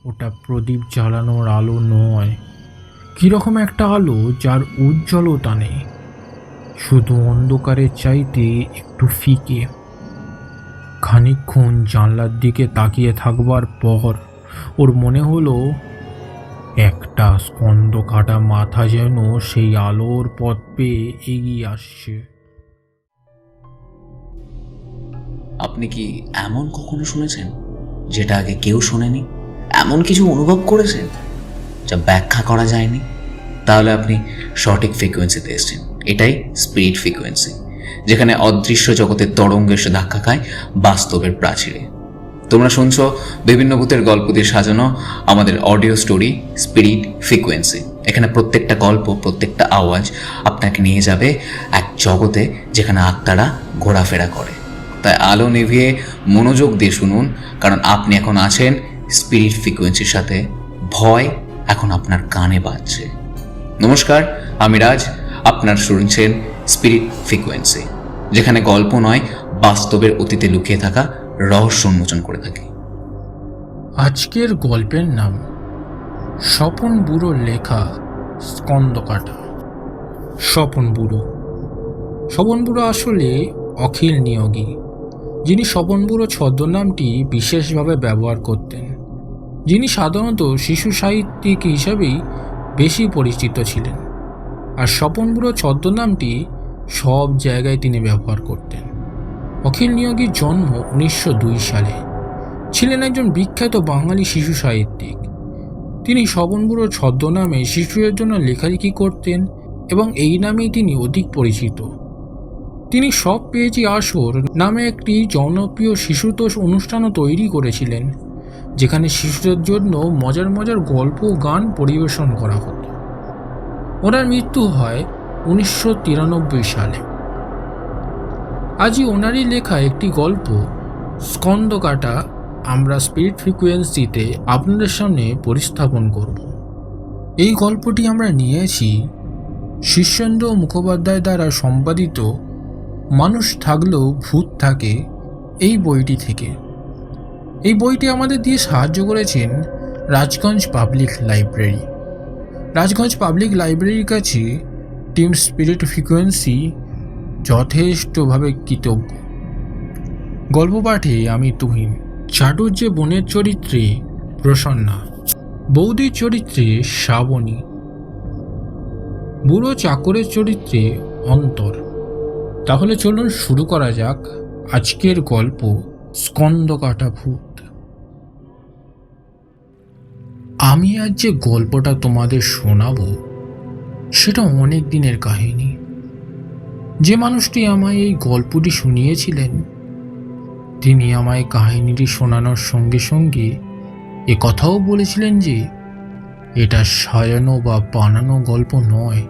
ওটা প্রদীপ জ্বালানোর আলো নয়, কীরকম একটা আলো যার উজ্জ্বলতা নেই, শুধু অন্ধকারের চাইতে একটু ফিকে। খানিকক্ষণ জানলার দিকে তাকিয়ে থাকবার পর ওর মনে হলো একটা স্কন্দ কাটা মাথা যেন সেই আলোর পথ পেয়ে এগিয়ে আসছে। আপনি কি এমন কখনো শুনেছেন যেটা আগে কেউ শোনেনি? এমন কিছু অনুভব করেছেন যা ব্যাখ্যা করা যায়নি? তাহলে আপনি সঠিক ফ্রিকোয়েন্সিতে এসেছেন। এটাই স্পিরিট ফ্রিকোয়েন্সি, যেখানে অদৃশ্য জগতের তরঙ্গ এসে ধাক্কা খায় বাস্তবের প্রাচীরে। তোমরা শুনছো বিভিন্ন ভূতের গল্প দিয়ে সাজানো আমাদের অডিও স্টোরি স্পিরিট ফ্রিকোয়েন্সি। এখানে প্রত্যেকটা গল্প, প্রত্যেকটা আওয়াজ আপনাকে নিয়ে যাবে এক জগতে যেখানে আত্মারা ঘোরাফেরা করে। তাই আলো নিভিয়ে মনোযোগ দিয়ে শুনুন, কারণ আপনি এখন আছেন স্পিরিট ফ্রিকোয়েন্সির সাথে। ভয় এখন আপনার কানে বাজছে। নমস্কার, আমি রাজ। আপনার শুনছেন স্পিরিট ফ্রিকোয়েন্সি, যেখানে গল্প নয়, বাস্তবের অতীতে লুকিয়ে থাকা রহস্য উন্মোচন করে থাকি। আজকের গল্পের নাম স্বপন বুড়োর লেখা স্কন্দকাটা। স্বপন বুড়ো আসলে অখিল নিয়োগী, যিনি স্বপন বুড়ো ছদ্মনামটি বিশেষভাবে ব্যবহার করতেন, যিনি সাধারণত শিশু সাহিত্যিক হিসাবেই বেশি পরিচিত ছিলেন। আর স্বপন বুড়ো ছদ্মনামটি সব জায়গায় তিনি ব্যবহার করতেন। অখিল নিয়োগীর জন্ম 1902 সালে। ছিলেন একজন বিখ্যাত বাঙালি শিশু সাহিত্যিক। তিনি স্বপন বুড়োর ছদ্মনামে শিশুদের জন্য লেখালেখি করতেন এবং এই নামেই তিনি অধিক পরিচিত। তিনি সব পেয়েছি আসর নামে একটি জনপ্রিয় শিশুতোষ অনুষ্ঠানও তৈরি করেছিলেন, যেখানে শিশুদের জন্য মজার মজার গল্প ও গান পরিবেশন করা হতো। ওনার মৃত্যু হয় 1993 সালে। আজই ওনারই লেখা একটি গল্প স্কন্দকাটা আমরা স্পিরিট ফ্রিকোয়েন্সিতে আপনাদের সামনে পরিস্থাপন করব। এই গল্পটি আমরা নিয়েছি শীর্ষেন্দ্র মুখোপাধ্যায় দ্বারা সম্পাদিত মানুষ থাকলেও ভূত থাকে এই বইটি থেকে। এই বইটি আমাদের দিয়ে সাহায্য করেছেন Rajganj public library. Rajganj public লাইব্রেরির কাছে টিম স্পিরিট ফ্রিকোয়েন্সি যথেষ্টভাবে কৃতজ্ঞ। গল্প পাঠে আমি তুহিন, চাটুর্যে বোনের চরিত্রে প্রসন্না, বৌদির চরিত্রে শ্রাবণী, বুড়ো চাকরের চরিত্রে অন্তর। তাহলে চলুন শুরু করা যাক আজকের গল্প স্কন্দকাটা ভূত। আমি আজ যে গল্পটা তোমাদের শোনাবো সেটা অনেক দিনের কাহিনী। যে মানুষটি আমায় এই গল্পটি শুনিয়েছিলেন তিনি আমায় কাহিনীটি শোনানোর সঙ্গে সঙ্গে এ কথাও বলেছিলেন যে এটা সাজানো বা বানানো গল্প নয়,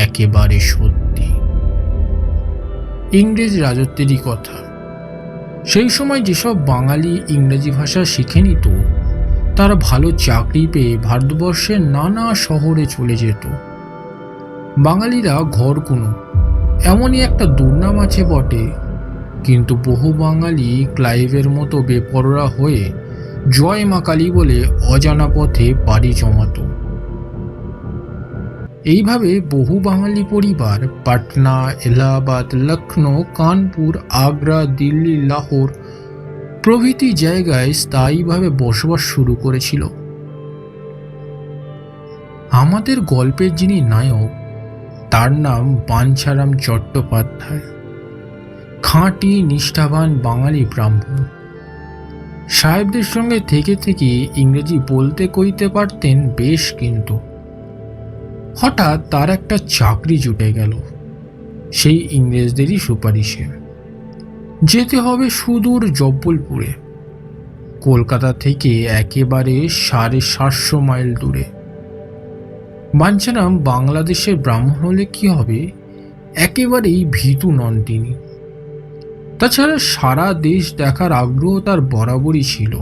একেবারে সত্যি। ইংরেজ রাজত্বেরই কথা। সেই সময় যেসব বাঙালি ইংরেজি ভাষা শিখে নিত তারা ভালো চাকরি পেয়ে ভারতবর্ষের নানা শহরে চলে যেত। বাঙালিরা ঘরকুনো, এমনই একটা দুর্নাম আছে বটে, কিন্তু বহু বাঙালি ক্লাইভের মতো বেপরোয়া হয়ে জয় মা কালী বলে অজানা পথে পাড়ি জমাত। এইভাবে বহু বাঙালি পরিবার পাটনা, এলাহাবাদ, লখনৌ, কানপুর, আগ্রা, দিল্লি, লাহোর প্রভৃতি জায়গায় স্থায়ীভাবে বসবাস শুরু করেছিল। আমাদের গল্পের যিনি নায়ক তার নাম বাঞ্ছারাম চট্টোপাধ্যায়। খাঁটি নিষ্ঠাবান বাঙালি ব্রাহ্মণ। সাহেবদের সঙ্গে থেকে থেকে ইংরেজি বলতে কইতে পারতেন বেশ, কিন্তু হঠাৎ তার একটা চাকরি জুটে গেল সেই ইংরেজদেরই সুপারিশে। যেতে হবে সুদূর জব্বলপুরে, কলকাতা থেকে একেবারে 750 মাইল দূরে। বাঞ্ছারাম বাংলাদেশের ব্রাহ্মণ হলে কি হবে, একেবারেই ভীতু নন তিনি। তাছাড়া সারা দেশ দেখার আগ্রহ তার বরাবরই ছিল।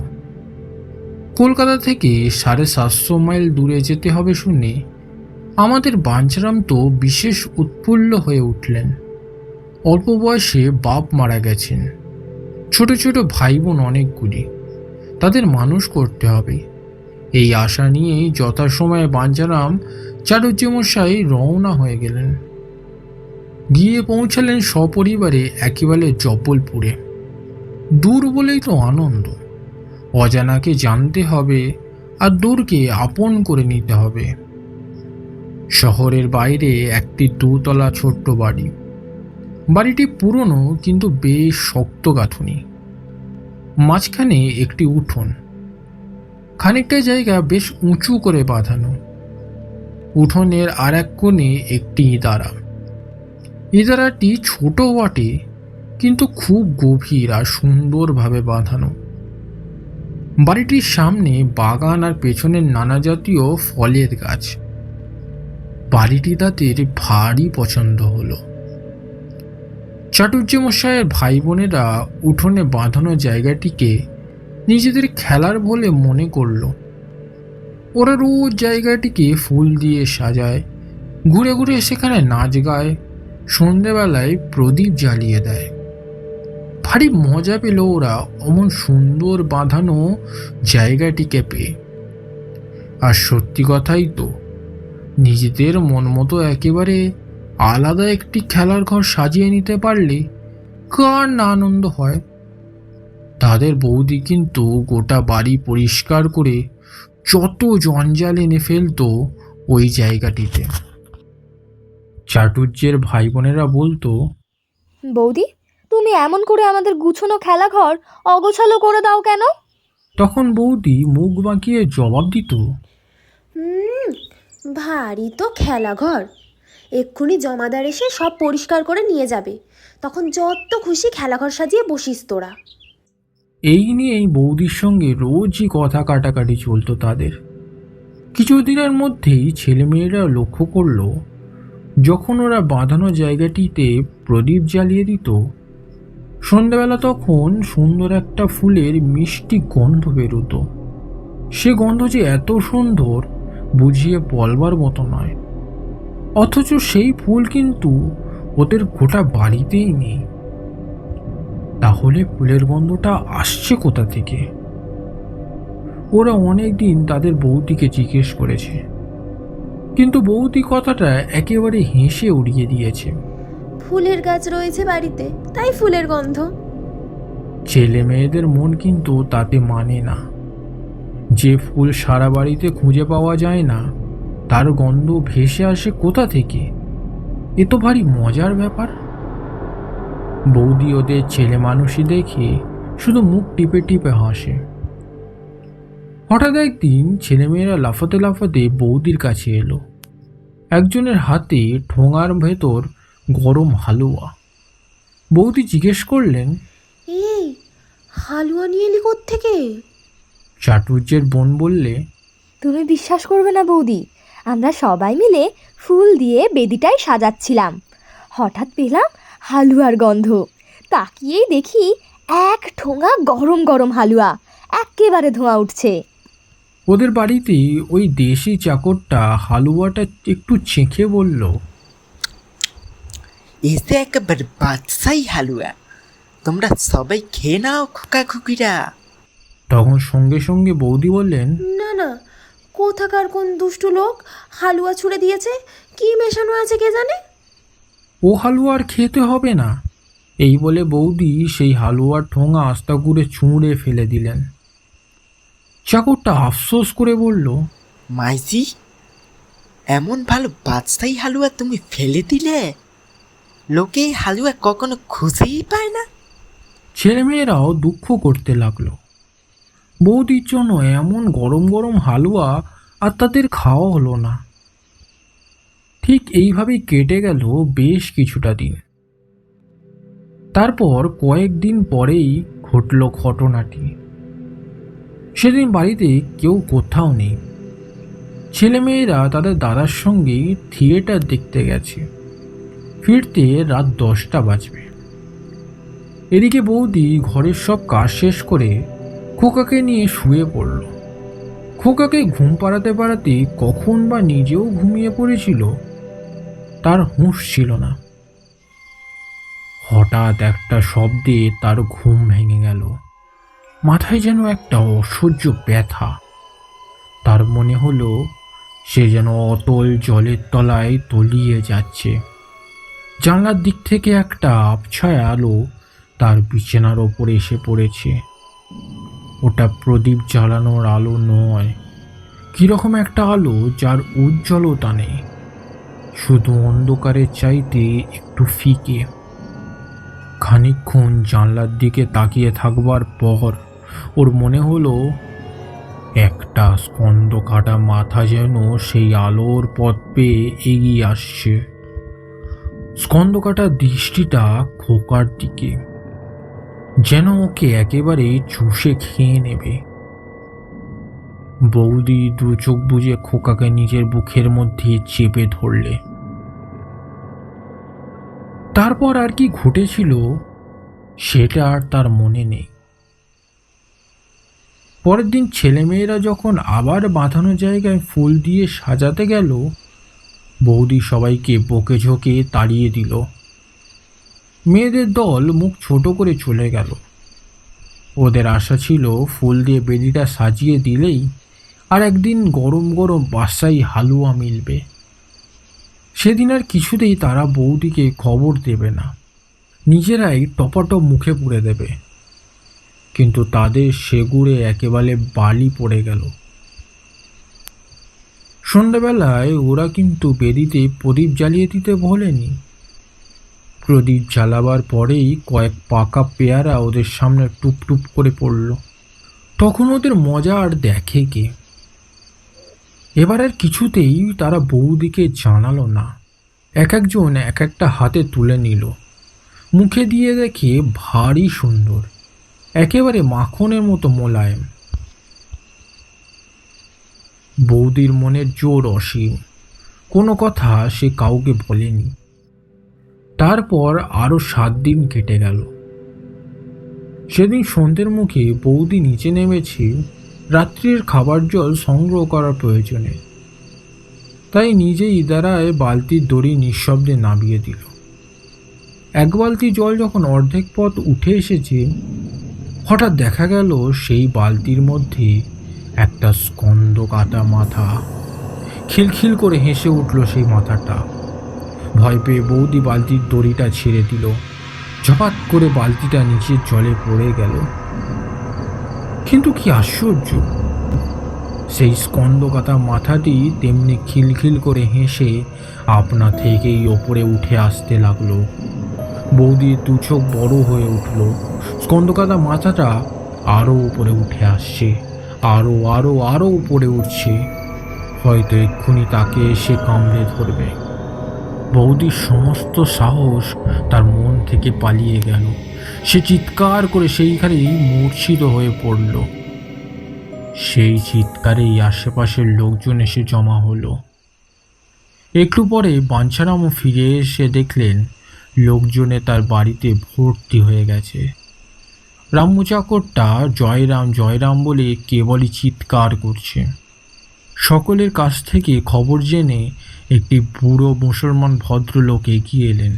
কলকাতা থেকে 750 মাইল দূরে যেতে হবে শুনে আমাদের বাঞ্ছারাম তো বিশেষ উৎফুল্ল হয়ে উঠলেন। অল্প বয়সে বাপ মারা গেছেন, ছোট ছোট ভাই বোন অনেকগুলি, তাদের মানুষ করতে হবে। এই আশা নিয়েই যথাসময়ে বাঞ্ছারাম চাটুজ্যমশাই রওনা হয়ে গেলেন। গিয়ে পৌঁছালেন সপরিবারে একেবারে জব্বলপুরে। দূর বলেই তো আনন্দ, অজানাকে জানতে হবে আর দূরকে আপন করে নিতে হবে। শহরের বাইরে একটি দুতলা ছোট্ট বাড়ি। বাড়িটি পুরনো কিন্তু বেশ শক্ত গাঁথুনি। মাঝখানে একটি উঠোন, খানিকটা জায়গা বেশ উঁচু করে বাঁধানো। উঠোনের আর এক কোণে একটি ইদারা। ইদারাটি ছোট বটে, কিন্তু খুব গভীর আর সুন্দরভাবে বাঁধানো। বাড়িটির সামনে বাগান আর পেছনের নানা জাতীয় ফলের গাছ। বাড়িটি তাদের ভারী পছন্দ হলো। চাটুজ্যমশাইয়ের ভাই বোনেরা উঠোনে বাঁধানো জায়গাটিকে নিজেদের খেলার বলে মনে করল। ওরা রোজ জায়গাটিকে ফুল দিয়ে সাজায়, ঘুরে ঘুরে সেখানে নাচ গায়, সন্ধেবেলায় প্রদীপ জ্বালিয়ে দেয়। ভারী মজা পেল ওরা অমন সুন্দর বাঁধানো জায়গাটিকে পেয়ে। আর সত্যি কথাই তো, নিজেদের মন মতো একেবারে আলাদা একটি খেলার ঘর সাজিয়ে নিতে পারলে কার না আনন্দ হয়। তাদের বৌদি কিন্তু গোটা বাড়ি পরিষ্কার করে যত জঞ্জাল এনে ফেলতো ওই জায়গাটিতে। চাটুজ্যের ভাই বোনেরা বলতো, বৌদি, তুমি এমন করে আমাদের গুছোনো খেলাঘর অগোছালো করে দাও কেন? তখন বৌদি মুখ বাঁকিয়ে জবাব দিত, ভারী তো খেলাঘর, এক্ষুনি জমাদার এসে সব পরিষ্কার করে নিয়ে যাবে, তখন যত খুশি খেলাঘর সাজিয়ে বসিস তোরা। এই নিয়েই বৌদির সঙ্গে রোজই কথা কাটাকাটি চলতো তাদের। কিছুদিনের মধ্যেই ছেলেমেয়েরা লক্ষ্য করল, যখন ওরা বাঁধানো জায়গাটিতে প্রদীপ জ্বালিয়ে দিত, সন্ধ্যাবেলা তখন সুন্দর একটা ফুলের মিষ্টি গন্ধ বেরোতো। সে গন্ধ যে এত সুন্দর বুঝিয়ে বলবার মতো নয়। অথচ সেই ফুল কিন্তু ওদের গোটা বাড়িতেই নেই। তাহলে ফুলের গন্ধটা আসছে কোথা থেকে? ওরা অনেক দিন তাদের বৌদিকে জিজ্ঞেস করেছে, কিন্তু বৌদি কথাটা একেবারে হেসে উড়িয়ে দিয়েছে। ফুলের গাছ রয়েছে বাড়িতে, তাই ফুলের গন্ধ। ছেলে মেয়েদের মন কিন্তু তাতে মানে না। যে ফুল সারা বাড়িতে খুঁজে পাওয়া যায় না, তার গন্ধ ভেসে আসে কোথা থেকে? এ তো ভারী মজার ব্যাপার। বৌদি ওদের ছেলে মানুষই দেখে শুধু মুখ টিপে টিপে হাসে। হঠাৎ একদিন ছেলেমেয়েরা লাফাতে লাফাতে বৌদির কাছে এলো। একজনের হাতে ঠোঙার ভেতর গরম হালুয়া। বৌদি জিজ্ঞেস করলেন, এই হালুয়া নিয়ে এলি কোত্থেকে? চাটুজ্যের বোন বললে, তুমি বিশ্বাস করবে না বৌদি, আমরা সবাই মিলে ফুল দিয়ে বেদিটাই সাজাচ্ছিলাম, হঠাৎ পেলাম হালুয়ার গন্ধ। তাকিয়েই দেখি এক ঠোঙা গরম গরম হালুয়া, একেবারে ধোঁয়া উঠছে। ওদের বাড়িতে ওই দেশি চাকরটা হালুয়াটা একটু চেখে বলল, এসে একেবারে বাদশাই হালুয়া, তোমরা সবাই খেয়ে নাও খোকা খুকিরা। তখন সঙ্গে সঙ্গে বৌদি বললেন, না না, কোথাকার কোন দুষ্টু লোক হালুয়া ছুঁড়ে দিয়েছে, কি মেশানো আছে কে জানে। ও হালুয়া আর খেতে হবে না। এই বলে বৌদি সেই হালুয়ার ঠোঙা আস্তা করে ছুঁড়ে ফেলে দিলেন। চাকরটা আফসোস করে বলল, মাইজি, এমন ভালো বাদশাই হালুয়া তুমি ফেলে দিলে, লোকে এই হালুয়া কখনো খুঁজেই পায় না। ছেলেমেয়েরাও দুঃখ করতে লাগলো। বৌদির জন্য এমন গরম গরম হালুয়া আর তাদের খাওয়া হলো না। ঠিক এইভাবেই কেটে গেল বেশ কিছুটা দিন। তারপর কয়েকদিন পরেই ঘটল ঘটনাটি। সেদিন বাড়িতে কেউ কোথাও নেই। ছেলেমেয়েরা তাদের দাদার সঙ্গে থিয়েটার দেখতে গেছে। ফিরতে রাত 10টা বাজবে। এদিকে বৌদি ঘরের সব কাজ শেষ করে খোকাকে নিয়ে শুয়ে পড়ল। খোকাকে ঘুম পাড়াতে পাড়াতে কখন বা নিজেও ঘুমিয়ে পড়েছিল তার হুঁশ ছিল না। হঠাৎ একটা শব্দে তার ঘুম ভেঙে গেল। মাথায় যেন একটা অসহ্য ব্যথা। তার মনে হলো সে যেন অতল জলের তলায় তলিয়ে যাচ্ছে। জানলার দিক থেকে একটা আবছায়া আলো তার বিছানার ওপরে এসে পড়েছে। ওটা প্রদীপ জ্বালানোর আলো নয়, কিরকম একটা আলো যার উজ্জ্বলতা নেই, শুধু অন্ধকারের চাইতে একটু ফিকে। খানিকক্ষণ জানলার দিকে তাকিয়ে থাকবার পর ওর মনে হলো একটা স্কন্দ কাটা মাথা যেন সেই আলোর পথ পেয়ে এগিয়ে আসছে। স্কন্দ কাটা দৃষ্টিটা খোকার দিকে, যেন ওকে একেবারে চুষে খেয়ে নেবে। বৌদি দু চোখ বুজে খোকাকে নিজের বুকের মধ্যে চেপে ধরলে। তারপর আর কি ঘটেছিল সেটা আর তার মনে নেই। পরের দিন ছেলেমেয়েরা যখন আবার বাঁধানো জায়গায় ফুল দিয়ে সাজাতে গেল, বৌদি সবাইকে বকে ঝোঁকে তাড়িয়ে দিল। মেয়েদের দল মুখ ছোট করে চলে গেল। ওদের আশা ছিল ফুল দিয়ে বেদিটা সাজিয়ে দিলেই আর একদিন গরম গরম বাসাই হালুয়া মিলবে। সেদিন আর কিছুতেই তারা বৌদিকে খবর দেবে না, নিজেরাই টপাটপ মুখে পুড়ে দেবে। কিন্তু তাদের সেগুড়ে একেবারে বালি পড়ে গেল। সন্ধ্যাবেলায় ওরা কিন্তু বেদিতে প্রদীপ জ্বালিয়ে দিতে ভোলেনি। প্রদীপ জ্বালাবার পরেই কয়েক পাকা পেয়ারা ওদের সামনে টুপ টুপ করে পড়ল। তখন ওদের মজা আর দেখে কে। এবার আর কিছুতেই তারা বৌদিকে জানালো না। এক একজন এক একটা হাতে তুলে নিল। মুখে দিয়ে দেখে ভারী সুন্দর, একেবারে মাখনের মতো মোলায়েম। বৌদির মনের জোর অসীম, কোনো কথা সে কাউকে বলেনি। তারপর আরও 7 দিন কেটে গেল। সেদিন সন্ধ্যের মুখে বৌদি নিচে নেমেছে রাত্রির খাবার জল সংগ্রহ করার প্রয়োজনে। তাই নিজেই ইদারায় বালতির দড়ি নিঃশব্দে নামিয়ে দিল। এক বালতি জল যখন অর্ধেক পথ উঠে এসেছে, হঠাৎ দেখা গেল সেই বালতির মধ্যে একটা স্কন্দ কাটা মাথা। খিলখিল করে হেসে উঠল সেই মাথাটা। ভয় পেয়ে বৌদি বালতির দড়িটা ছেড়ে দিল। ঝপাত করে বালতিটা নিচের জলে পড়ে গেল। কিন্তু কি আশ্চর্য, সেই স্কন্দকাতা মাথাটি তেমনি খিলখিল করে হেসে আপনা থেকেই ওপরে উঠে আসতে লাগলো। বৌদির দু চোখ বড় হয়ে উঠল। স্কন্দকাতা মাথাটা আরও উপরে উঠে আসছে, আরও আরও আরও উপরে উঠছে। হয়তো এক্ষুনি তাকে এসে কামড়ে ধরবে। বৌদির সমস্ত সাহস তার মন থেকে পালিয়ে গেল। সে চিৎকার করে সেইখানেই মূর্ছিত হয়ে পড়ল। সেই চিৎকারেই আশেপাশের লোকজন এসে জমা হলো। একটু পরে বাঞ্ছারামও ফিরে এসে দেখলেন লোকজনে তার বাড়িতে ভর্তি হয়ে গেছে। রামু চাকরটা জয়রাম জয়রাম বলে কেবলই চিৎকার করছে। সকলের কাছ থেকে খবর জেনে একটি বুড়ো মুসলমান ভদ্রলোক এগিয়ে এলেন।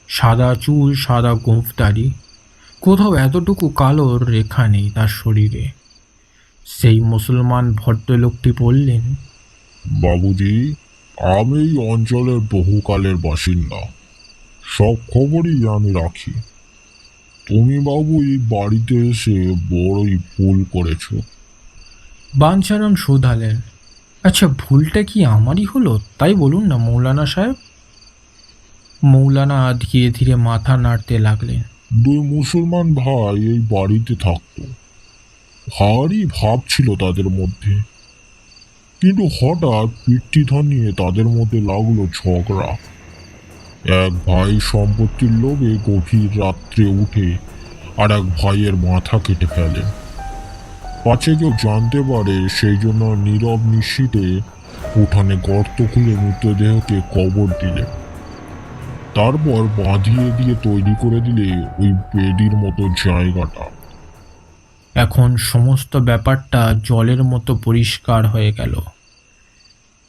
সাদা চুল, সাদা গোঁফদাড়ি, কোথাও এতটুকু কালোর রেখা নেই তার শরীরে। সেই মুসলমান ভদ্রলোকটি বললেন, বাবুজি, আমি এই অঞ্চলের বহুকালের বাসিন্দা, সব খবরই আমি রাখি। তুমি বাবু এই বাড়িতে এসে বড়ই ভুল করেছ। বাঞ্ছারাম শোধালেন, আচ্ছা ভুলটা কি আমারই হলো তাই বলুন না মৌলানা সাহেব। মৌলানা ধীরে ধীরে মাথা নাড়তে লাগলেন। 2 মুসলমান ভাই এই বাড়িতে থাকতো। ভারী ভাব ছিল তাদের মধ্যে, কিন্তু হঠাৎ পিতৃধন নিয়ে তাদের মধ্যে লাগলো ঝগড়া। এক ভাই সম্পত্তির লোভে গভীর রাত্রে উঠে আর এক ভাইয়ের মাথা কেটে ফেলে। পাছে কেউ জানতে পারে, সেই জন্য নীরব নিশ্চিতে উঠানে গর্ত খুলে মৃতদেহকে কবর দিলে। তারপর বাঁধিয়ে দিয়ে তৈরি করে দিলে ওই বেদির মতো জায়গাটা। এখন সমস্ত ব্যাপারটা জলের মতো পরিষ্কার হয়ে গেল।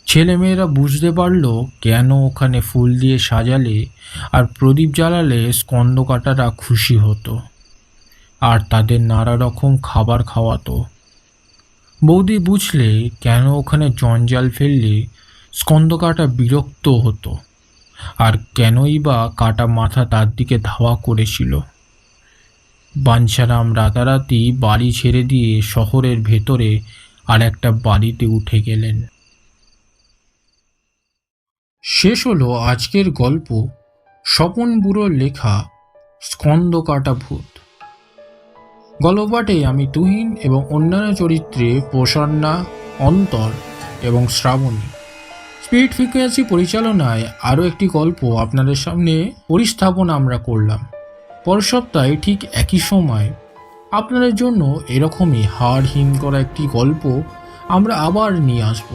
ছেলেমেয়েরা বুঝতে পারল কেন ওখানে ফুল দিয়ে সাজালে আর প্রদীপ জ্বালালে স্কন্দকাটারা খুশি হতো আর তাদের নানা রকম খাবার খাওয়াতো। বৌদি বুঝলে কেন ওখানে জঞ্জাল ফেললে স্কন্দকাটা বিরক্ত হতো, আর কেনই বা কাটা মাথা তার দিকে ধাওয়া করেছিল। বাঞ্ছারাম রাতারাতি বাড়ি ছেড়ে দিয়ে শহরের ভেতরে আর একটা বাড়িতে উঠে গেলেন। শেষ হলো আজকের গল্প স্বপন বুড়োর লেখা স্কন্দকাটা ভূত। গল্পপাঠে আমি তুহিন এবং অন্যান্য চরিত্রে প্রসন্না, অন্তর এবং শ্রাবণী। স্পিরিট ফ্রিকোয়েন্সি পরিচালনায় আরও একটি গল্প আপনাদের সামনে পরিস্থাপন আমরা করলাম। পরের সপ্তাহে ঠিক একই সময় আপনাদের জন্য এরকমই হাড় হিম করা একটি গল্প আমরা আবার নিয়ে আসব।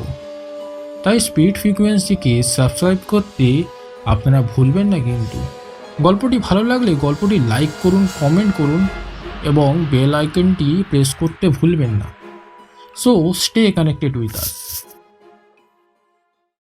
তাই স্পিরিট ফ্রিকোয়েন্সিকে সাবস্ক্রাইব করতে আপনারা ভুলবেন না কিন্তু। গল্পটি ভালো লাগলে গল্পটি লাইক করুন, কমেন্ট করুন এবং বেল আইকনটি প্রেস করতে ভুলবেন না। So stay connected with us.